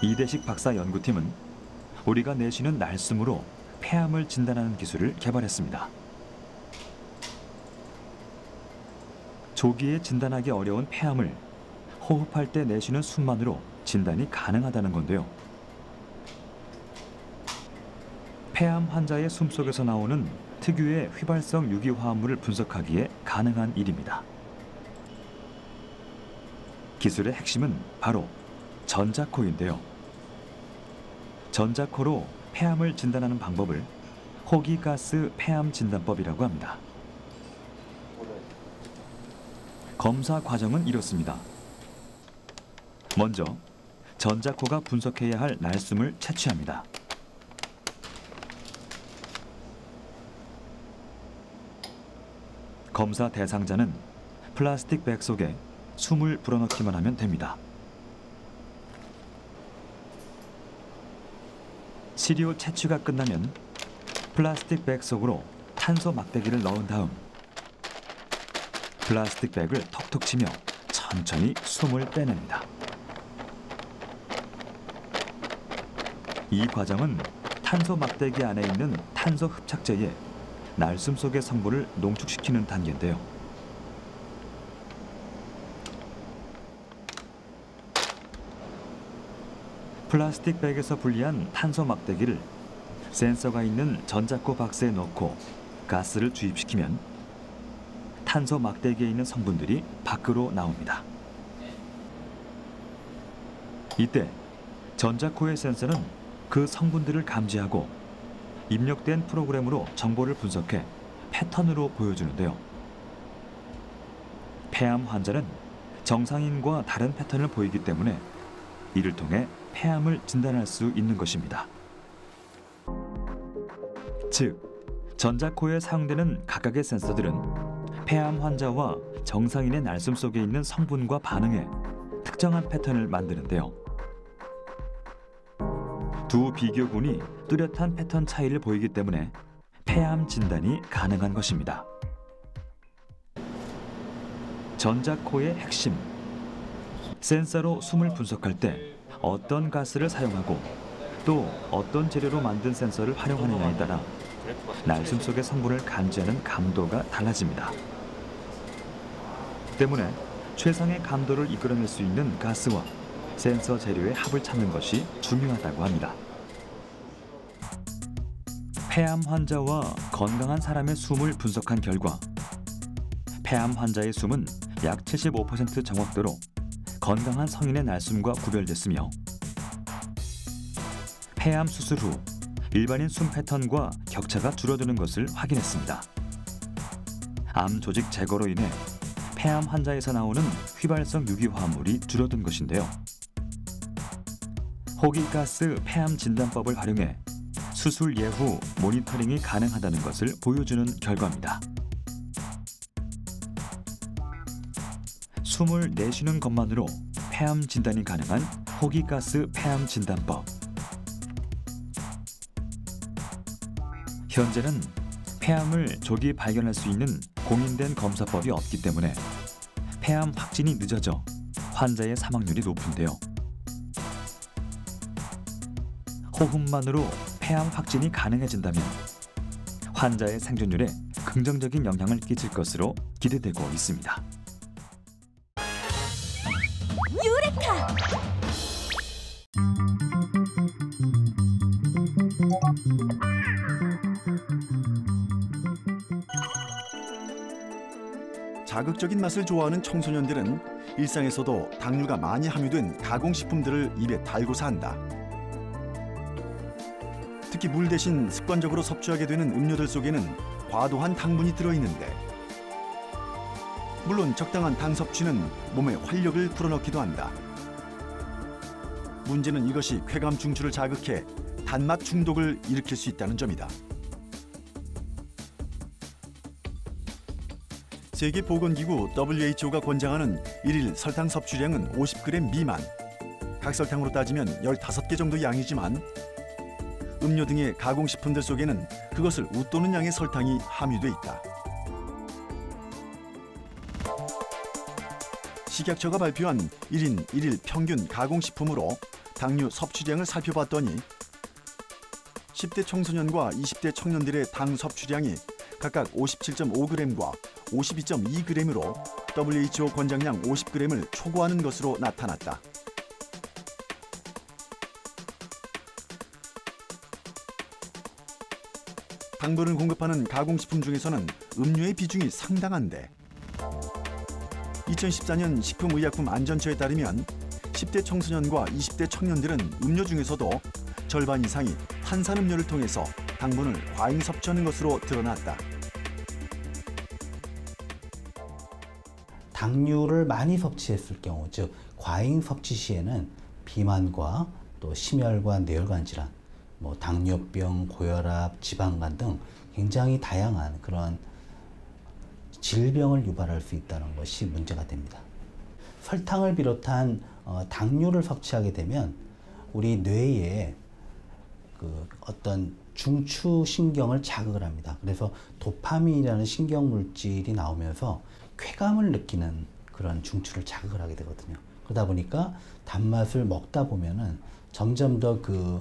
이대식 박사 연구팀은 우리가 내쉬는 날숨으로 폐암을 진단하는 기술을 개발했습니다. 조기에 진단하기 어려운 폐암을 호흡할 때 내쉬는 숨만으로 진단이 가능하다는 건데요. 폐암 환자의 숨속에서 나오는 특유의 휘발성 유기화합물을 분석하기에 가능한 일입니다. 기술의 핵심은 바로 전자코인데요. 전자코로 폐암을 진단하는 방법을 호기가스 폐암 진단법이라고 합니다. 검사 과정은 이렇습니다. 먼저 전자코가 분석해야 할 날숨을 채취합니다. 검사 대상자는 플라스틱 백 속에 숨을 불어넣기만 하면 됩니다. 시료 채취가 끝나면 플라스틱 백 속으로 탄소 막대기를 넣은 다음 플라스틱 백을 톡톡 치며 천천히 숨을 빼냅니다. 이 과정은 탄소 막대기 안에 있는 탄소 흡착제에 날숨 속의 성분을 농축시키는 단계인데요. 플라스틱 백에서 분리한 탄소 막대기를 센서가 있는 전자코 박스에 넣고 가스를 주입시키면 탄소 막대기에 있는 성분들이 밖으로 나옵니다. 이때 전자코의 센서는 그 성분들을 감지하고 입력된 프로그램으로 정보를 분석해 패턴으로 보여주는데요. 폐암 환자는 정상인과 다른 패턴을 보이기 때문에 이를 통해 폐암을 진단할 수 있는 것입니다. 즉, 전자코에 사용되는 각각의 센서들은 폐암 환자와 정상인의 날숨 속에 있는 성분과 반응해 특정한 패턴을 만드는데요. 두 비교군이 뚜렷한 패턴 차이를 보이기 때문에 폐암 진단이 가능한 것입니다. 전자코의 핵심. 센서로 숨을 분석할 때 어떤 가스를 사용하고 또 어떤 재료로 만든 센서를 활용하느냐에 따라 날숨 속의 성분을 감지하는 감도가 달라집니다. 때문에 최상의 감도를 이끌어낼 수 있는 가스와 센서 재료의 합을 찾는 것이 중요하다고 합니다. 폐암 환자와 건강한 사람의 숨을 분석한 결과 폐암 환자의 숨은 약 75% 정확도로 건강한 성인의 날숨과 구별됐으며 폐암 수술 후 일반인 숨 패턴과 격차가 줄어드는 것을 확인했습니다. 암 조직 제거로 인해 폐암 환자에서 나오는 휘발성 유기화합물이 줄어든 것인데요. 호기가스 폐암 진단법을 활용해 수술 예후 모니터링이 가능하다는 것을 보여주는 결과입니다. 숨을 내쉬는 것만으로 폐암 진단이 가능한 호기가스 폐암 진단법. 현재는 폐암을 조기 발견할 수 있는 공인된 검사법이 없기 때문에 폐암 확진이 늦어져 환자의 사망률이 높은데요. 호흡만으로 폐암 확진이 가능해진다면 환자의 생존율에 긍정적인 영향을 끼칠 것으로 기대되고 있습니다. 유레카! 자극적인 맛을 좋아하는 청소년들은 일상에서도 당류가 많이 함유된 가공식품들을 입에 달고 산다. 특히 물 대신 습관적으로 섭취하게 되는 음료들 속에는 과도한 당분이 들어있는데 물론 적당한 당 섭취는 몸에 활력을 불어넣기도 한다. 문제는 이것이 쾌감 중추를 자극해 단맛 중독을 일으킬 수 있다는 점이다. 세계보건기구 WHO가 권장하는 일일 설탕 섭취량은 50g 미만. 각설탕으로 따지면 15개 정도 양이지만 음료 등의 가공식품들 속에는 그것을 웃도는 양의 설탕이 함유돼 있다. 식약처가 발표한 1인 1일 평균 가공식품으로 당류 섭취량을 살펴봤더니 10대 청소년과 20대 청년들의 당 섭취량이 각각 57.5g과 52.2g으로 WHO 권장량 50g을 초과하는 것으로 나타났다. 당분을 공급하는 가공식품 중에서는 음료의 비중이 상당한데 2014년 식품의약품안전처에 따르면 10대 청소년과 20대 청년들은 음료 중에서도 절반 이상이 탄산음료를 통해서 당분을 과잉 섭취하는 것으로 드러났다. 당류를 많이 섭취했을 경우, 즉 과잉 섭취 시에는 비만과 또 심혈관 뇌혈관 질환, 당뇨병, 고혈압, 지방간 등 굉장히 다양한 그런 질병을 유발할 수 있다는 것이 문제가 됩니다. 설탕을 비롯한 당류를 섭취하게 되면 우리 뇌에 어떤 중추 신경을 자극을 합니다. 그래서 도파민이라는 신경 물질이 나오면서 쾌감을 느끼는 그런 중추를 자극을 하게 되거든요. 그러다 보니까 단맛을 먹다 보면은 점점 더 그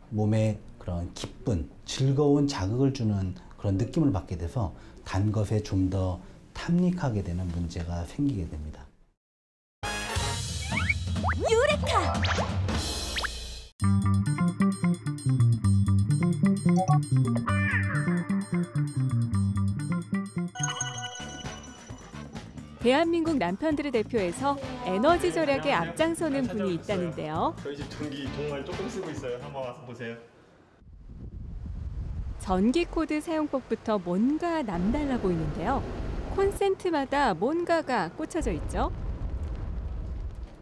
몸에 그런 기쁜, 즐거운 자극을 주는 그런 느낌을 받게 돼서 단 것에 좀 더 탐닉하게 되는 문제가 생기게 됩니다. 유레카! 대한민국 남편들을 대표해서 에너지 절약에 앞장서는 분이 있다는데요. 저희 집 전기 정말 조금 쓰고 있어요. 한번 와서 보세요. 전기 코드 사용법부터 뭔가 남달라 보이는데요. 콘센트마다 뭔가가 꽂혀져 있죠.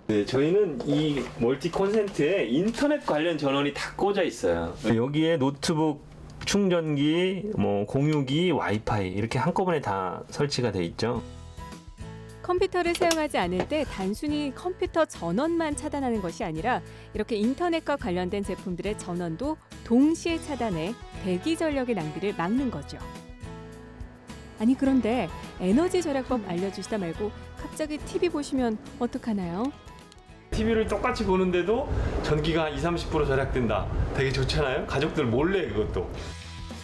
네, 저희는 이 멀티 콘센트에 인터넷 관련 전원이 다 꽂아 있어요. 여기에 노트북 충전기, 공유기, 와이파이 이렇게 한꺼번에 다 설치가 돼 있죠. 컴퓨터를 사용하지 않을 때 단순히 컴퓨터 전원만 차단하는 것이 아니라 이렇게 인터넷과 관련된 제품들의 전원도 동시에 차단해 대기 전력의 낭비를 막는 거죠. 아니 그런데 에너지 절약법 알려주시다 말고 갑자기 TV 보시면 어떡하나요? TV를 똑같이 보는데도 전기가 한 20-30% 절약된다. 되게 좋잖아요? 가족들 몰래 그것도.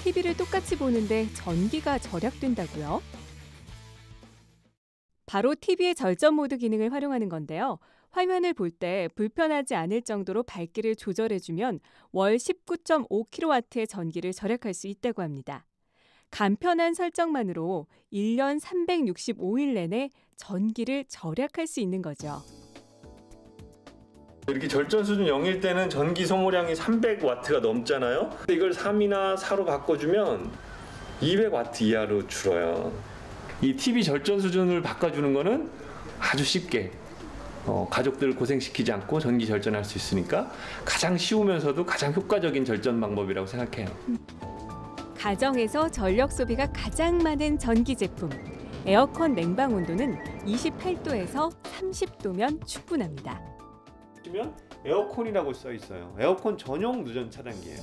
TV를 똑같이 보는데 전기가 절약된다고요? 바로 TV의 절전 모드 기능을 활용하는 건데요. 화면을 볼 때 불편하지 않을 정도로 밝기를 조절해주면 월 19.5kW의 전기를 절약할 수 있다고 합니다. 간편한 설정만으로 1년 365일 내내 전기를 절약할 수 있는 거죠. 이렇게 절전 수준 0일 때는 전기 소모량이 300W가 넘잖아요. 이걸 3이나 4로 바꿔주면 200W 이하로 줄어요. 이 TV 절전 수준을 바꿔주는 거는 아주 쉽게 가족들을 고생시키지 않고 전기 절전할 수 있으니까 가장 쉬우면서도 가장 효과적인 절전 방법이라고 생각해요. 가정에서 전력 소비가 가장 많은 전기 제품. 에어컨 냉방 온도는 28도에서 30도면 충분합니다. 보시면 에어컨이라고 써 있어요. 에어컨 전용 누전 차단기예요.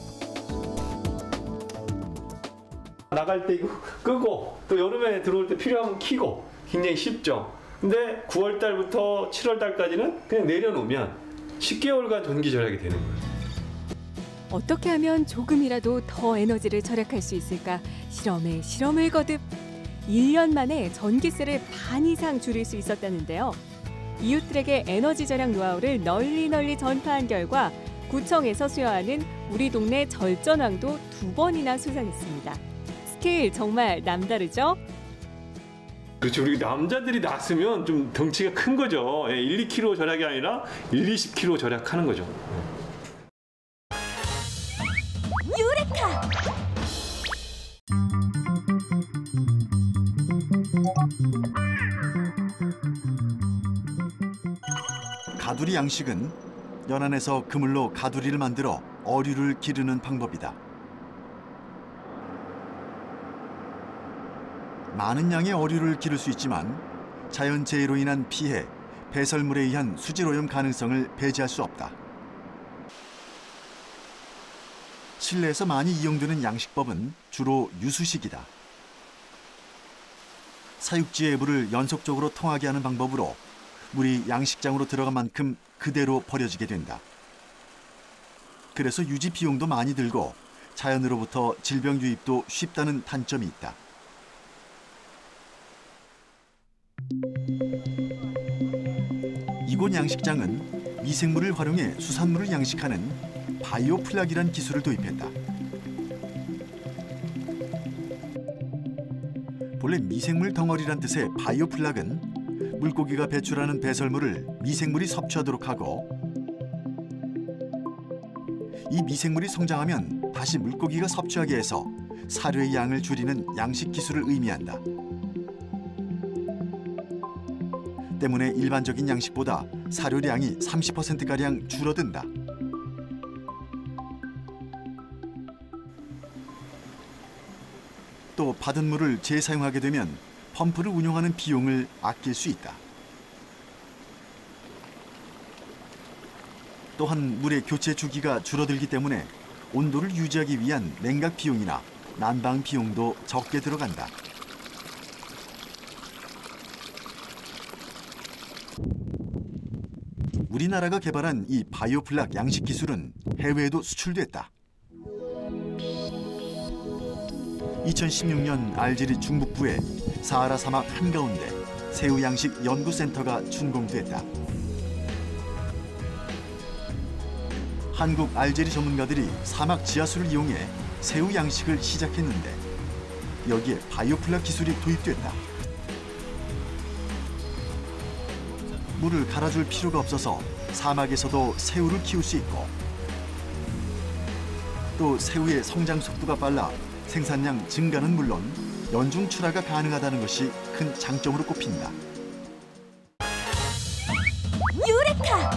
나갈 때 이거 끄고 또 여름에 들어올 때 필요하면 켜고 굉장히 쉽죠. 근데 9월 달부터 7월 달까지는 그냥 내려놓으면 10개월간 전기 절약이 되는 거예요. 어떻게 하면 조금이라도 더 에너지를 절약할 수 있을까 실험에 실험을 거듭 1년 만에 전기세를 반 이상 줄일 수 있었다는데요. 이웃들에게 에너지 절약 노하우를 널리 전파한 결과 구청에서 수여하는 우리 동네 절전왕도 2번이나 수상했습니다. 스케일 정말 남다르죠? 그렇죠. 우리 남자들이 낳았으면 좀 덩치가 큰 거죠. 1, 2kg 절약이 아니라 1, 20kg 절약하는 거죠. 유레카! 가두리 양식은 연안에서 그물로 가두리를 만들어 어류를 기르는 방법이다. 많은 양의 어류를 기를 수 있지만 자연재해로 인한 피해, 배설물에 의한 수질오염 가능성을 배제할 수 없다. 실내에서 많이 이용되는 양식법은 주로 유수식이다. 사육지의 물을 연속적으로 통하게 하는 방법으로 물이 양식장으로 들어간 만큼 그대로 버려지게 된다. 그래서 유지 비용도 많이 들고 자연으로부터 질병 유입도 쉽다는 단점이 있다. 이곳 양식장은 미생물을 활용해 수산물을 양식하는 바이오플락이란 기술을 도입했다. 본래 미생물 덩어리란 뜻의 바이오플락은 물고기가 배출하는 배설물을 미생물이 섭취하도록 하고 이 미생물이 성장하면 다시 물고기가 섭취하게 해서 사료의 양을 줄이는 양식 기술을 의미한다. 때문에 일반적인 양식보다 사료량이 30%가량 줄어든다. 또 받은 물을 재사용하게 되면 펌프를 운영하는 비용을 아낄 수 있다. 또한 물의 교체 주기가 줄어들기 때문에 온도를 유지하기 위한 냉각 비용이나 난방 비용도 적게 들어간다. 우리나라가 개발한 이 바이오플락 양식 기술은 해외에도 수출됐다. 2016년 알제리 중북부의 사하라 사막 한가운데 새우 양식 연구센터가 준공됐다. 한국 알제리 전문가들이 사막 지하수를 이용해 새우 양식을 시작했는데 여기에 바이오플락 기술이 도입됐다. 물을 갈아줄 필요가 없어서 사막에서도 새우를 키울 수 있고 또 새우의 성장 속도가 빨라 생산량 증가는 물론 연중 출하가 가능하다는 것이 큰 장점으로 꼽힌다. 유레카!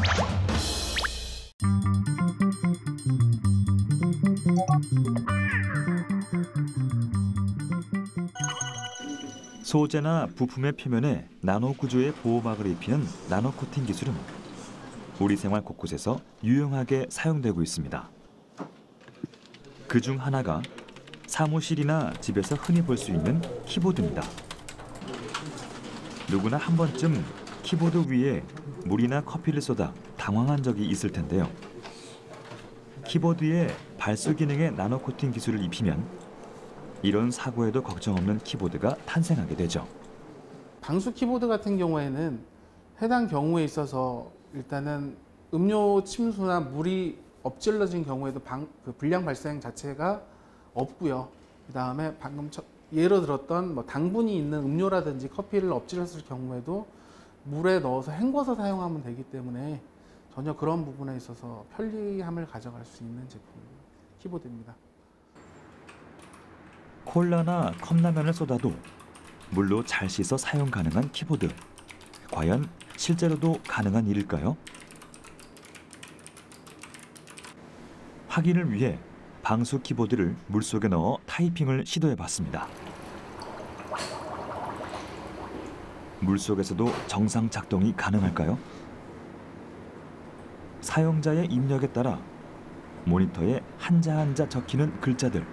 소재나 부품의 표면에 나노 구조의 보호막을 입히는 나노 코팅 기술은 우리 생활 곳곳에서 유용하게 사용되고 있습니다. 그중 하나가 사무실이나 집에서 흔히 볼 수 있는 키보드입니다. 누구나 한 번쯤 키보드 위에 물이나 커피를 쏟아 당황한 적이 있을 텐데요. 키보드에 발수 기능의 나노 코팅 기술을 입히면 이런 사고에도 걱정 없는 키보드가 탄생하게 되죠. 방수 키보드 같은 경우에는 해당 경우에 있어서 일단은 음료 침수나 물이 엎질러진 경우에도 불량 발생 자체가 없고요. 그다음에 방금 예로 들었던 뭐 당분이 있는 음료라든지 커피를 엎질렀을 경우에도 물에 넣어서 헹궈서 사용하면 되기 때문에 전혀 그런 부분에 있어서 편리함을 가져갈 수 있는 제품 키보드입니다. 콜라나 컵라면을 쏟아도 물로 잘 씻어 사용 가능한 키보드. 과연 실제로도 가능한 일일까요? 확인을 위해 방수 키보드를 물속에 넣어 타이핑을 시도해봤습니다. 물속에서도 정상 작동이 가능할까요? 사용자의 입력에 따라 모니터에 한자 한자 적히는 글자들.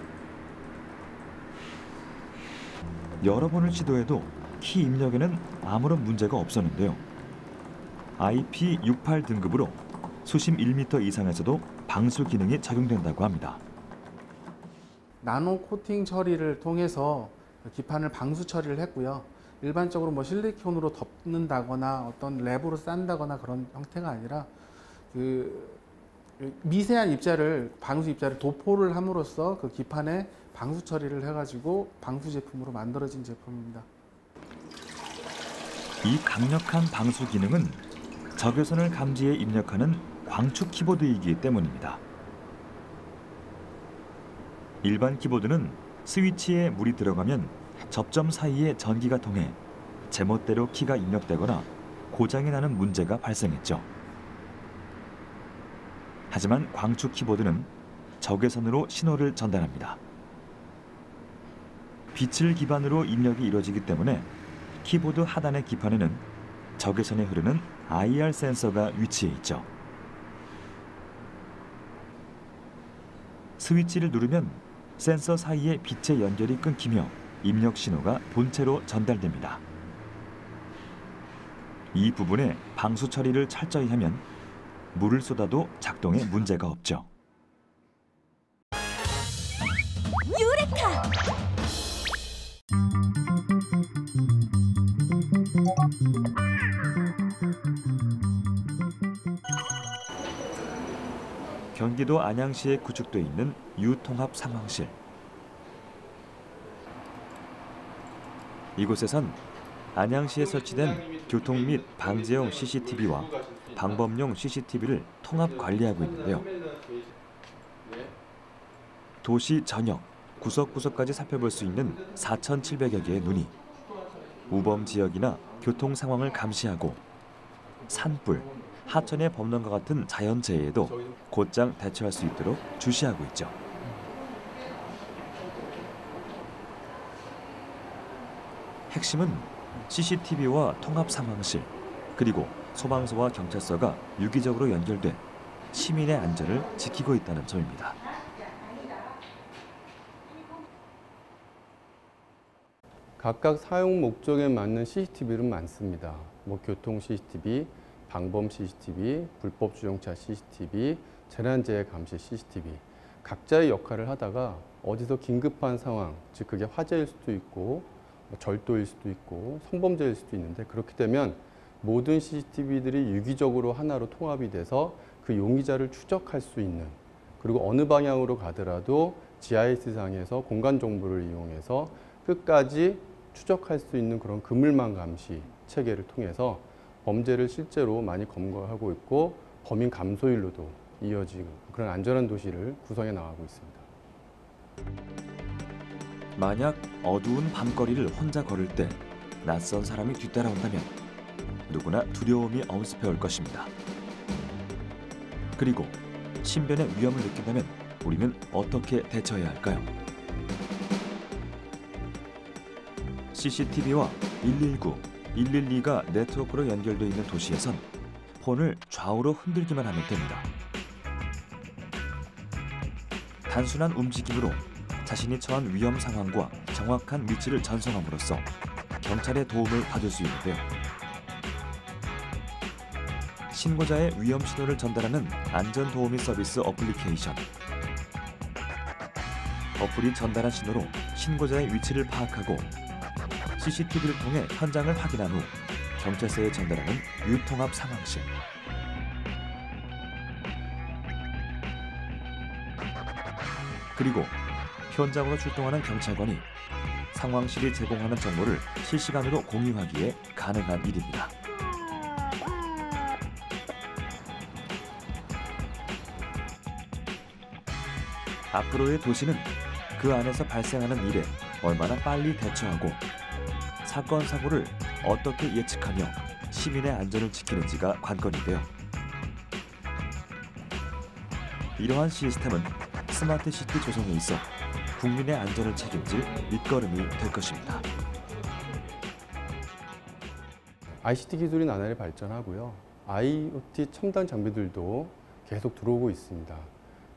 여러 번을 시도해도 키 입력에는 아무런 문제가 없었는데요. IP68 등급으로 수심 1m 이상에서도 방수 기능이 적용된다고 합니다. 나노 코팅 처리를 통해서 기판을 방수 처리를 했고요. 일반적으로 뭐 실리콘으로 덮는다거나 어떤 랩으로 싼다거나 그런 형태가 아니라 그 미세한 입자를 방수 입자를 도포를 함으로써 그 기판에 방수 처리를 해가지고 방수 제품으로 만들어진 제품입니다. 이 강력한 방수 기능은 적외선을 감지해 입력하는 광축 키보드이기 때문입니다. 일반 키보드는 스위치에 물이 들어가면 접점 사이에 전기가 통해 제멋대로 키가 입력되거나 고장이 나는 문제가 발생했죠. 하지만 광축 키보드는 적외선으로 신호를 전달합니다. 빛을 기반으로 입력이 이루어지기 때문에 키보드 하단의 기판에는 적외선에 흐르는 IR 센서가 위치해 있죠. 스위치를 누르면 센서 사이의 빛의 연결이 끊기며 입력 신호가 본체로 전달됩니다. 이 부분에 방수 처리를 철저히 하면 물을 쏟아도 작동에 문제가 없죠. 유레카! 경기도 안양시에 구축돼 있는 유통합 상황실. 이곳에선 안양시에 설치된 교통 및 방제용 CCTV와 방범용 CCTV를 통합 관리하고 있는데요. 도시 전역, 구석구석까지 살펴볼 수 있는 4,700여 개의 눈이 우범 지역이나 교통 상황을 감시하고 산불, 하천의 범람과 같은 자연재해에도 곧장 대처할 수 있도록 주시하고 있죠. 핵심은 CCTV와 통합 상황실, 그리고 소방서와 경찰서가 유기적으로 연결돼 시민의 안전을 지키고 있다는 점입니다. 각각 사용 목적에 맞는 CCTV는 많습니다. 교통 CCTV, 방범 CCTV, 불법 주정차 CCTV, 재난재해 감시 CCTV. 각자의 역할을 하다가 어디서 긴급한 상황, 즉 그게 화재일 수도 있고 절도일 수도 있고 성범죄일 수도 있는데, 그렇게 되면 모든 CCTV들이 유기적으로 하나로 통합이 돼서 그 용의자를 추적할 수 있는, 그리고 어느 방향으로 가더라도 GIS상에서 공간 정보를 이용해서 끝까지 추적할 수 있는 그런 그물망 감시 체계를 통해서 범죄를 실제로 많이 검거하고 있고 범인 감소율로도 이어지고 그런 안전한 도시를 구성해 나가고 있습니다. 만약 어두운 밤거리를 혼자 걸을 때 낯선 사람이 뒤따라온다면 누구나 두려움이 엄습해 올 것입니다. 그리고 신변의 위험을 느낀다면 우리는 어떻게 대처해야 할까요? CCTV와 119, 112가 네트워크로 연결되어 있는 도시에선 폰을 좌우로 흔들기만 하면 됩니다. 단순한 움직임으로 자신이 처한 위험 상황과 정확한 위치를 전송함으로써 경찰의 도움을 받을 수 있는데요. 신고자의 위험 신호를 전달하는 안전도우미 서비스 어플리케이션. 어플이 전달한 신호로 신고자의 위치를 파악하고 CCTV를 통해 현장을 확인한 후 경찰서에 전달하는 유통합 상황실. 그리고 현장으로 출동하는 경찰관이 상황실이 제공하는 정보를 실시간으로 공유하기에 가능한 일입니다. 앞으로의 도시는 그 안에서 발생하는 일에 얼마나 빨리 대처하고 사건, 사고를 어떻게 예측하며 시민의 안전을 지키는지가 관건인데요. 이러한 시스템은 스마트 시티 조성에 있어 국민의 안전을 책임질 밑거름이 될 것입니다. ICT 기술이 나날이 발전하고요. IoT 첨단 장비들도 계속 들어오고 있습니다.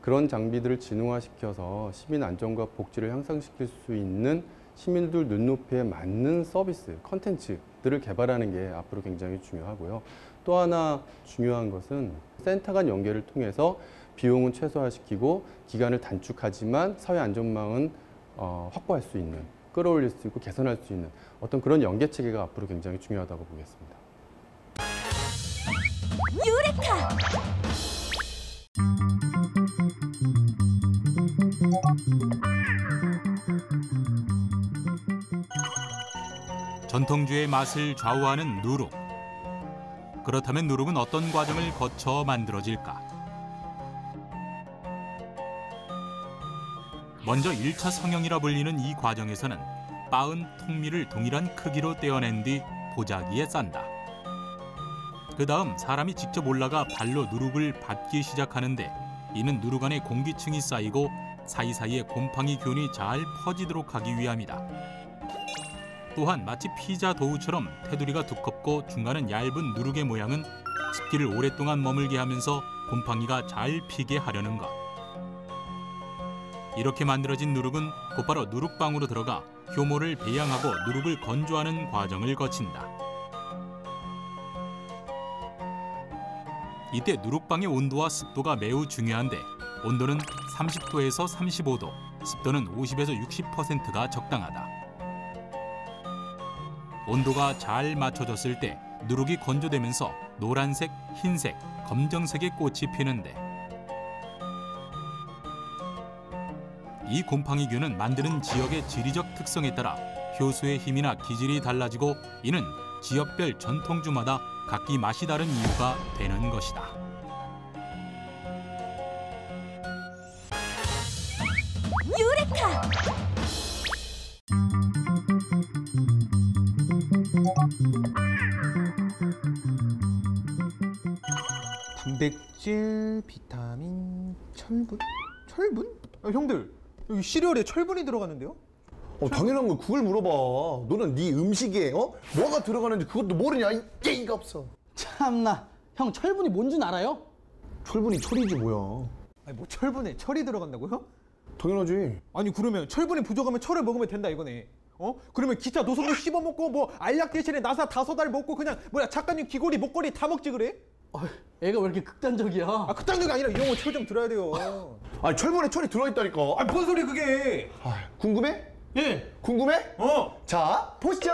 그런 장비들을 지능화시켜서 시민 안전과 복지를 향상시킬 수 있는 시민들 눈높이에 맞는 서비스, 컨텐츠들을 개발하는 게 앞으로 굉장히 중요하고요. 또 하나 중요한 것은 센터 간 연계를 통해서 비용은 최소화시키고 기간을 단축하지만 사회 안전망은 확보할 수 있는, 끌어올릴 수 있고 개선할 수 있는 어떤 그런 연계 체계가 앞으로 굉장히 중요하다고 보겠습니다. 유레카! 전통주의 맛을 좌우하는 누룩. 그렇다면 누룩은 어떤 과정을 거쳐 만들어질까? 먼저 1차 성형이라 불리는 이 과정에서는 빻은 통밀을 동일한 크기로 떼어낸 뒤 보자기에 싼다. 그 다음 사람이 직접 올라가 발로 누룩을 밟기 시작하는데, 이는 누룩 안에 공기층이 쌓이고 사이사이에 곰팡이 균이 잘 퍼지도록 하기 위함이다. 또한 마치 피자 도우처럼 테두리가 두껍고 중간은 얇은 누룩의 모양은 습기를 오랫동안 머물게 하면서 곰팡이가 잘 피게 하려는 것. 이렇게 만들어진 누룩은 곧바로 누룩방으로 들어가 효모를 배양하고 누룩을 건조하는 과정을 거친다. 이때 누룩방의 온도와 습도가 매우 중요한데 온도는 30도에서 35도, 습도는 50에서 60%가 적당하다. 온도가 잘 맞춰졌을 때 누룩이 건조되면서 노란색, 흰색, 검정색의 꽃이 피는데 이 곰팡이균은 만드는 지역의 지리적 특성에 따라 효소의 힘이나 기질이 달라지고 이는 지역별 전통주마다 각기 맛이 다른 이유가 되는 것이다. 유레카! 단백질, 비타민, 철분? 철분? 형들, 여기 시리얼에 철분이 들어가는데요? 당연한 걸 그걸 물어봐. 너는 네 음식에 뭐가 들어가는지 그것도 모르냐? 예의가 없어. 참나, 형 철분이 뭔 줄 알아요? 철분이 철이지 뭐야. 아니 뭐 철분에 철이 들어간다고요? 당연하지. 아니 그러면 철분이 부족하면 철을 먹으면 된다 이거네. 그러면 기차 노선도 씹어먹고 뭐 알약 대신에 나사 5알 먹고 그냥 작가님 귀걸이 목걸이 다 먹지 그래? 애가 왜 이렇게 극단적이야? 극단적이 아니라 이런 거 철 좀 들어야 돼요. 아니 철분에 철이 들어있다니까. 아니 뭔 소리 그게? 궁금해? 예. 궁금해? 자 보시죠.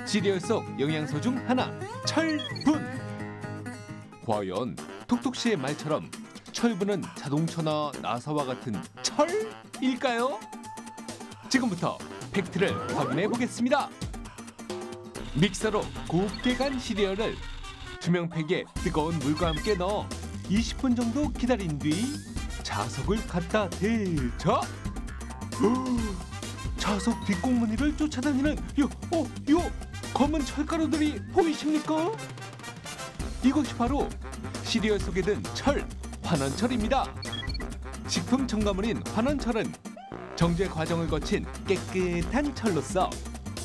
시리얼 속 영양소 중 하나, 철분. 과연 톡톡 씨의 말처럼 철분은 자동차나 나사와 같은 철일까요? 지금부터 팩트를 확인해 보겠습니다. 믹서로 곱게 간 시리얼을 투명팩에 뜨거운 물과 함께 넣어 20분 정도 기다린 뒤 자석을 갖다 대자 자석 뒷공무니를 쫓아다니는 요 검은 철가루들이 보이십니까? 이것이 바로 시리얼 속에 든 철, 환원철입니다. 식품 첨가물인 환원철은 정제 과정을 거친 깨끗한 철로서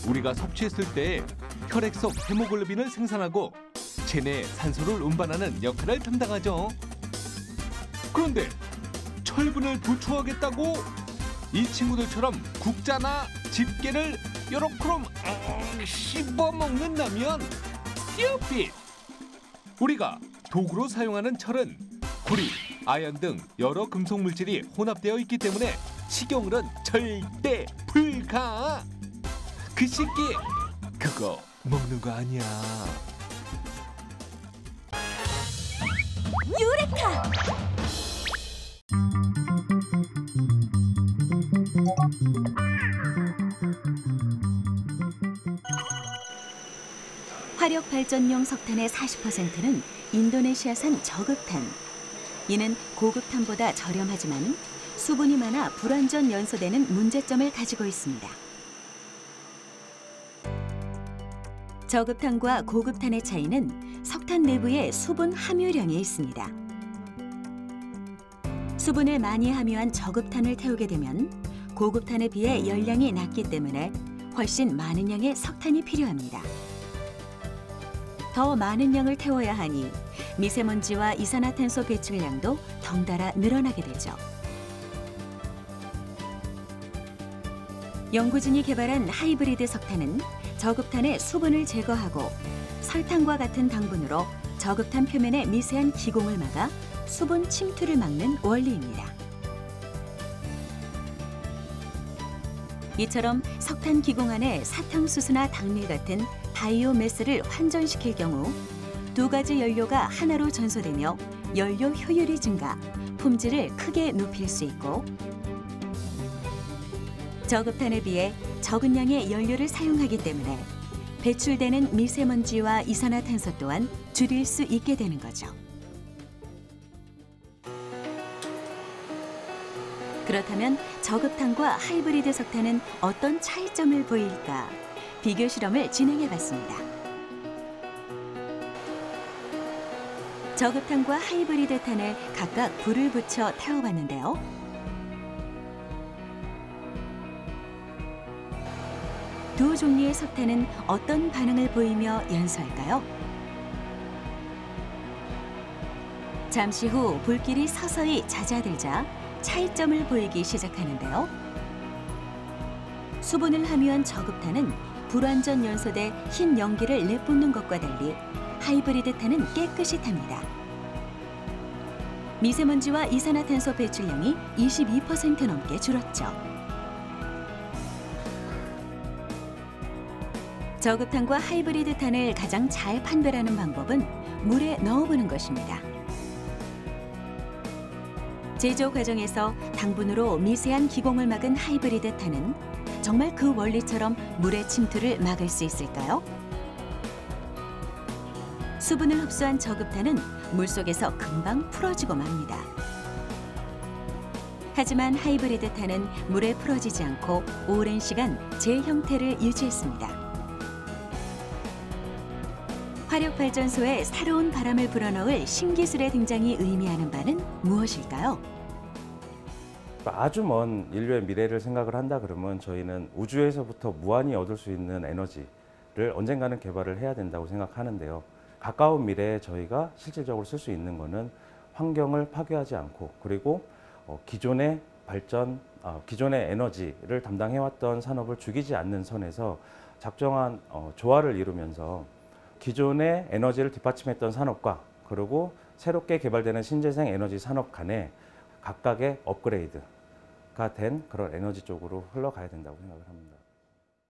우리가 섭취했을 때 혈액 속 헤모글로빈을 생산하고 체내 산소를 운반하는 역할을 담당하죠. 그런데 철분을 보충하겠다고 이 친구들처럼 국자나 집게를 요렇게럼 씹어 먹는다면 stupid! 우리가 도구로 사용하는 철은 구리, 아연 등 여러 금속 물질이 혼합되어 있기 때문에 식용으로는 절대 불가. 그 새끼 그거 먹는 거 아니야. 유레카! 화력 발전용 석탄의 40%는 인도네시아산 저급탄. 이는 고급탄보다 저렴하지만 수분이 많아 불완전 연소되는 문제점을 가지고 있습니다. 저급탄과 고급탄의 차이는 석탄 내부의 수분 함유량에 있습니다. 수분을 많이 함유한 저급탄을 태우게 되면 고급탄에 비해 열량이 낮기 때문에 훨씬 많은 양의 석탄이 필요합니다. 더 많은 양을 태워야 하니 미세먼지와 이산화탄소 배출량도 덩달아 늘어나게 되죠. 연구진이 개발한 하이브리드 석탄은 저급탄의 수분을 제거하고 설탕과 같은 당분으로 저급탄 표면의 미세한 기공을 막아 수분 침투를 막는 원리입니다. 이처럼 석탄 기공 안에 사탕수수나 당밀 같은 바이오매스를 환전시킬 경우 두 가지 연료가 하나로 전소되며 연료 효율이 증가, 품질을 크게 높일 수 있고 저급탄에 비해 적은 양의 연료를 사용하기 때문에 배출되는 미세먼지와 이산화탄소 또한 줄일 수 있게 되는 거죠. 그렇다면 저급탄과 하이브리드 석탄은 어떤 차이점을 보일까? 비교 실험을 진행해봤습니다. 저급탄과 하이브리드 탄을 각각 불을 붙여 태워봤는데요. 두 종류의 석탄은 어떤 반응을 보이며 연소할까요? 잠시 후 불길이 서서히 잦아들자 차이점을 보이기 시작하는데요. 수분을 함유한 저급탄은 불완전 연소돼 흰 연기를 내뿜는 것과 달리 하이브리드 탄은 깨끗이 탑니다. 미세먼지와 이산화탄소 배출량이 22% 넘게 줄었죠. 저급탄과 하이브리드 탄을 가장 잘 판별하는 방법은 물에 넣어보는 것입니다. 제조 과정에서 당분으로 미세한 기공을 막은 하이브리드 탄은 정말 그 원리처럼 물의 침투를 막을 수 있을까요? 수분을 흡수한 저급탄은 물속에서 금방 풀어지고 맙니다. 하지만 하이브리드 탄은 물에 풀어지지 않고 오랜 시간 제 형태를 유지했습니다. 화력발전소에 새로운 바람을 불어넣을 신기술의 등장이 의미하는 바는 무엇일까요? 아주 먼 인류의 미래를 생각을 한다 그러면 저희는 우주에서부터 무한히 얻을 수 있는 에너지를 언젠가는 개발을 해야 된다고 생각하는데요. 가까운 미래에 저희가 실질적으로 쓸 수 있는 것은 환경을 파괴하지 않고 그리고 기존의 발전, 기존의 에너지를 담당해왔던 산업을 죽이지 않는 선에서 작정한 조화를 이루면서 기존의 에너지를 뒷받침했던 산업과 그리고 새롭게 개발되는 신재생 에너지 산업 간에 각각의 업그레이드가 된 그런 에너지 쪽으로 흘러가야 된다고 생각을 합니다.